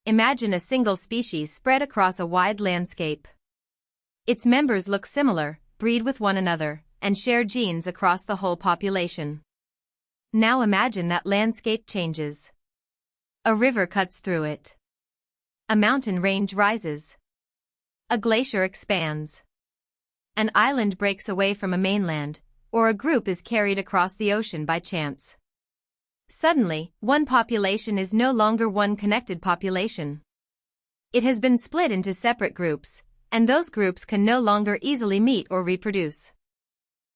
imagine a single species spread across a wide landscape. Its members look similar, breed with one another, and share genes across the whole population. Now imagine that landscape changes. A river cuts through it. A mountain range rises. A glacier expands. An island breaks away from a mainland, or a group is carried across the ocean by chance. Suddenly, one population is no longer one connected population. It has been split into separate groups, and those groups can no longer easily meet or reproduce.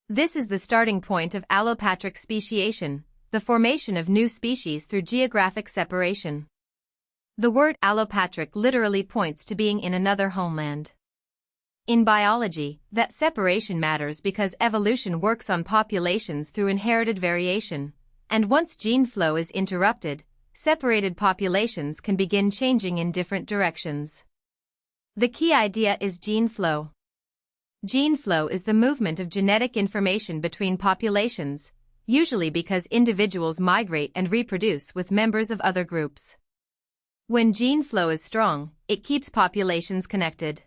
This is the starting point of allopatric speciation, the formation of new species through geographic separation. The word allopatric literally points to being in another homeland. In biology, that separation matters because evolution works on populations through inherited variation, and once gene flow is interrupted, separated populations can begin changing in different directions. The key idea is gene flow. Gene flow is the movement of genetic information between populations, usually because individuals migrate and reproduce with members of other groups. When gene flow is strong, it keeps populations connected.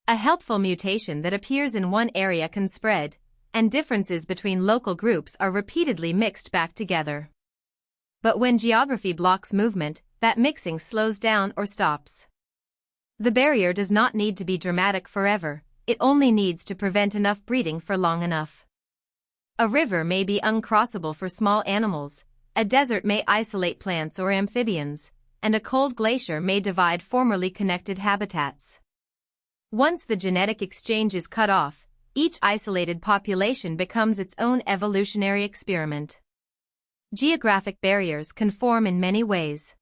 A helpful mutation that appears in one area can spread, and differences between local groups are repeatedly mixed back together. But when geography blocks movement, that mixing slows down or stops. The barrier does not need to be dramatic forever, it only needs to prevent enough breeding for long enough. A river may be uncrossable for small animals, a desert may isolate plants or amphibians, and a cold glacier may divide formerly connected habitats. Once the genetic exchange is cut off, each isolated population becomes its own evolutionary experiment. Geographic barriers can form in many ways.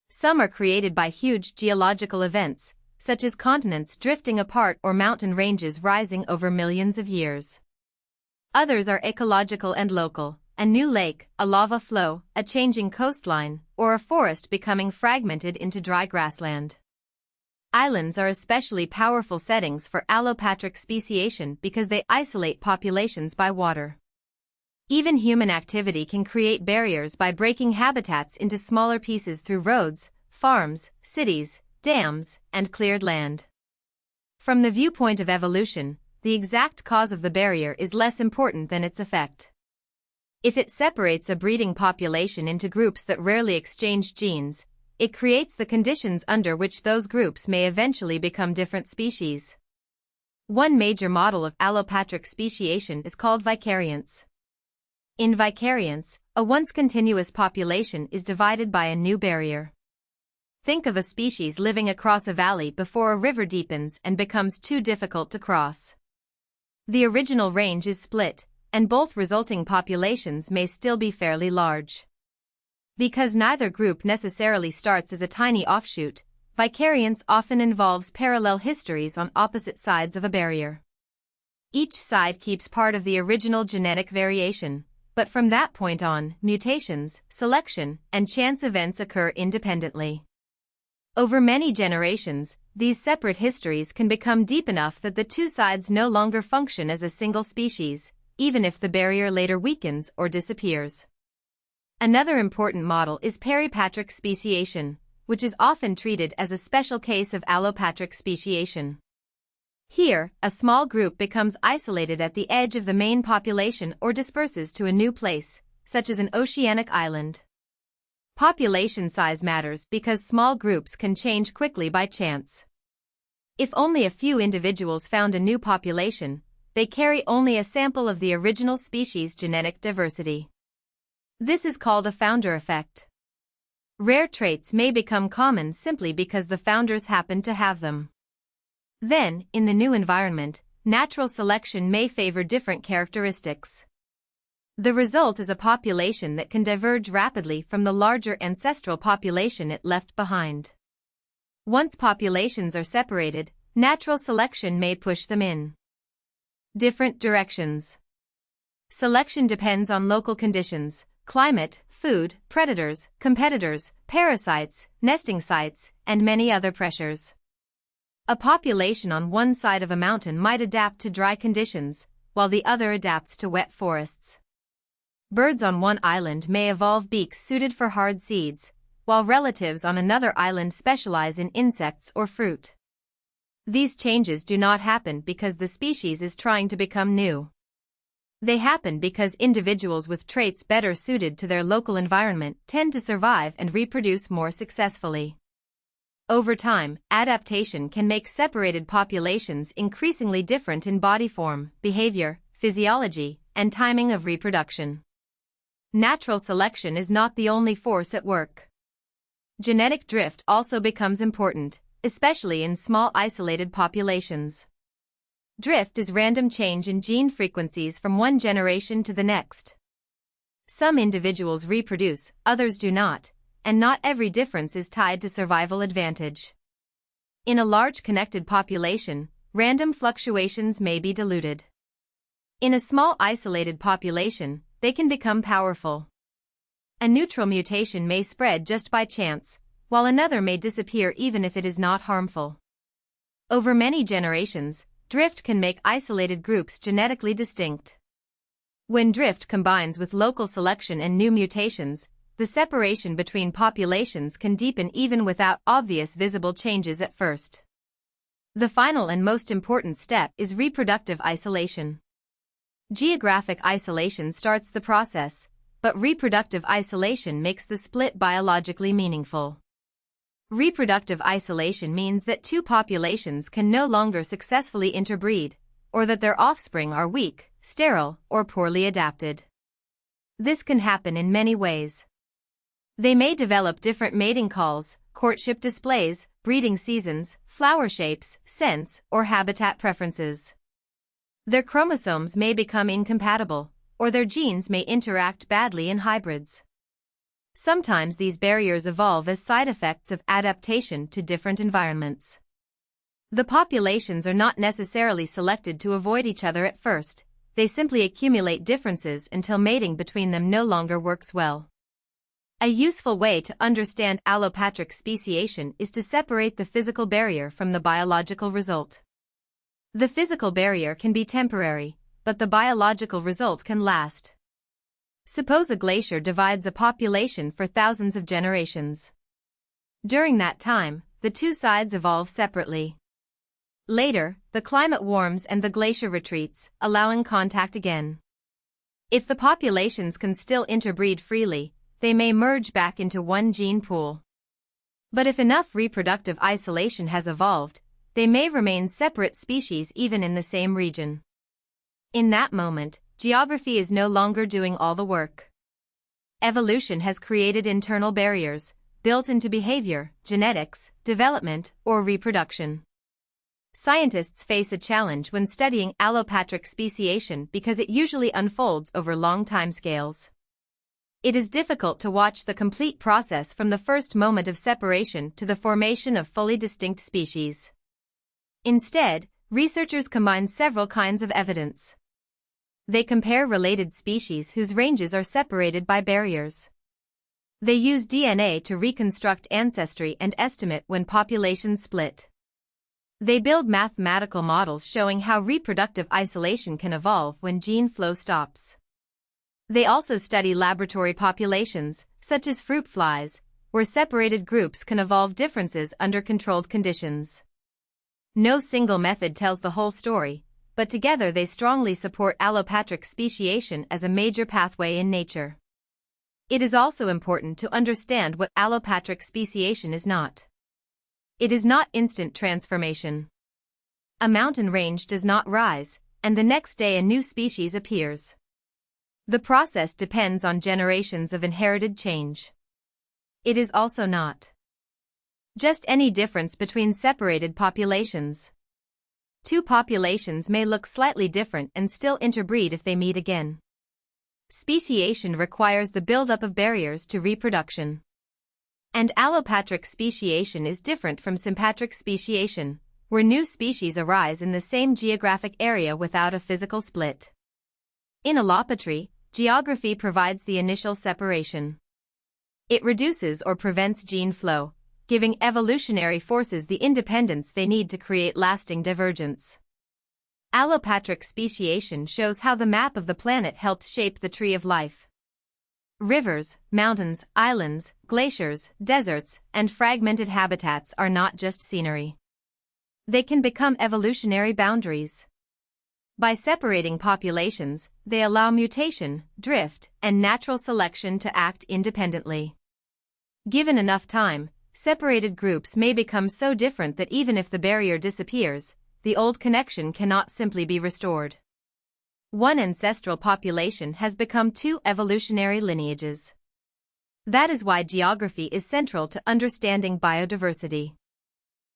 Some are created by huge geological events, such as continents drifting apart or mountain ranges rising over millions of years. Others are ecological and local, a new lake, a lava flow, a changing coastline, or a forest becoming fragmented into dry grassland. Islands are especially powerful settings for allopatric speciation because they isolate populations by water. Even human activity can create barriers by breaking habitats into smaller pieces through roads, farms, cities, dams, and cleared land. From the viewpoint of evolution, the exact cause of the barrier is less important than its effect. If it separates a breeding population into groups that rarely exchange genes, it creates the conditions under which those groups may eventually become different species. One major model of allopatric speciation is called vicariance. In vicariance, a once continuous population is divided by a new barrier. Think of a species living across a valley before a river deepens and becomes too difficult to cross. The original range is split, and both resulting populations may still be fairly large. Because neither group necessarily starts as a tiny offshoot, vicariance often involves parallel histories on opposite sides of a barrier. Each side keeps part of the original genetic variation, but from that point on, mutations, selection, and chance events occur independently. Over many generations, these separate histories can become deep enough that the two sides no longer function as a single species, even if the barrier later weakens or disappears. Another important model is peripatric speciation, which is often treated as a special case of allopatric speciation. Here, a small group becomes isolated at the edge of the main population or disperses to a new place, such as an oceanic island. Population size matters because small groups can change quickly by chance. If only a few individuals found a new population, they carry only a sample of the original species' genetic diversity. This is called a founder effect. Rare traits may become common simply because the founders happen to have them. Then, in the new environment, natural selection may favor different characteristics. The result is a population that can diverge rapidly from the larger ancestral population it left behind. Once populations are separated, natural selection may push them in different directions. Selection depends on local conditions, climate, food, predators, competitors, parasites, nesting sites, and many other pressures. A population on one side of a mountain might adapt to dry conditions, while the other adapts to wet forests. Birds on one island may evolve beaks suited for hard seeds, while relatives on another island specialize in insects or fruit. These changes do not happen because the species is trying to become new. They happen because individuals with traits better suited to their local environment tend to survive and reproduce more successfully. Over time, adaptation can make separated populations increasingly different in body form, behavior, physiology, and timing of reproduction. Natural selection is not the only force at work. Genetic drift also becomes important, especially in small isolated populations. Drift is random change in gene frequencies from one generation to the next. Some individuals reproduce, others do not, and not every difference is tied to survival advantage. In a large connected population, random fluctuations may be diluted. In a small isolated population, they can become powerful. A neutral mutation may spread just by chance, while another may disappear even if it is not harmful. Over many generations, drift can make isolated groups genetically distinct. When drift combines with local selection and new mutations, the separation between populations can deepen even without obvious visible changes at first. The final and most important step is reproductive isolation. Geographic isolation starts the process, but reproductive isolation makes the split biologically meaningful. Reproductive isolation means that two populations can no longer successfully interbreed, or that their offspring are weak, sterile, or poorly adapted. This can happen in many ways. They may develop different mating calls, courtship displays, breeding seasons, flower shapes, scents, or habitat preferences. Their chromosomes may become incompatible, or their genes may interact badly in hybrids. Sometimes these barriers evolve as side effects of adaptation to different environments. The populations are not necessarily selected to avoid each other at first, they simply accumulate differences until mating between them no longer works well. A useful way to understand allopatric speciation is to separate the physical barrier from the biological result. The physical barrier can be temporary, but the biological result can last. Suppose a glacier divides a population for thousands of generations. During that time, the two sides evolve separately. Later, the climate warms and the glacier retreats, allowing contact again. If the populations can still interbreed freely, they may merge back into one gene pool. But if enough reproductive isolation has evolved, they may remain separate species even in the same region. In that moment, geography is no longer doing all the work. Evolution has created internal barriers, built into behavior, genetics, development, or reproduction. Scientists face a challenge when studying allopatric speciation because it usually unfolds over long timescales. It is difficult to watch the complete process from the first moment of separation to the formation of fully distinct species. Instead, researchers combine several kinds of evidence. They compare related species whose ranges are separated by barriers. They use DNA to reconstruct ancestry and estimate when populations split. They build mathematical models showing how reproductive isolation can evolve when gene flow stops. They also study laboratory populations, such as fruit flies, where separated groups can evolve differences under controlled conditions. No single method tells the whole story, but together they strongly support allopatric speciation as a major pathway in nature. It is also important to understand what allopatric speciation is not. It is not instant transformation. A mountain range does not rise, and the next day a new species appears. The process depends on generations of inherited change. It is also not just any difference between separated populations. Two populations may look slightly different and still interbreed if they meet again. Speciation requires the buildup of barriers to reproduction. And allopatric speciation is different from sympatric speciation, where new species arise in the same geographic area without a physical split. In allopatry, geography provides the initial separation. It reduces or prevents gene flow, giving evolutionary forces the independence they need to create lasting divergence. Allopatric speciation shows how the map of the planet helped shape the tree of life. Rivers, mountains, islands, glaciers, deserts, and fragmented habitats are not just scenery. They can become evolutionary boundaries. By separating populations, they allow mutation, drift, and natural selection to act independently. Given enough time, separated groups may become so different that even if the barrier disappears, the old connection cannot simply be restored. One ancestral population has become two evolutionary lineages. That is why geography is central to understanding biodiversity.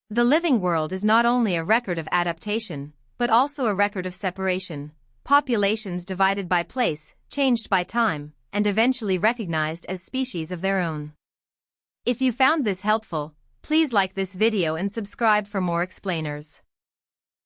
The living world is not only a record of adaptation, but also a record of separation, populations divided by place, changed by time, and eventually recognized as species of their own. If you found this helpful, please like this video and subscribe for more explainers.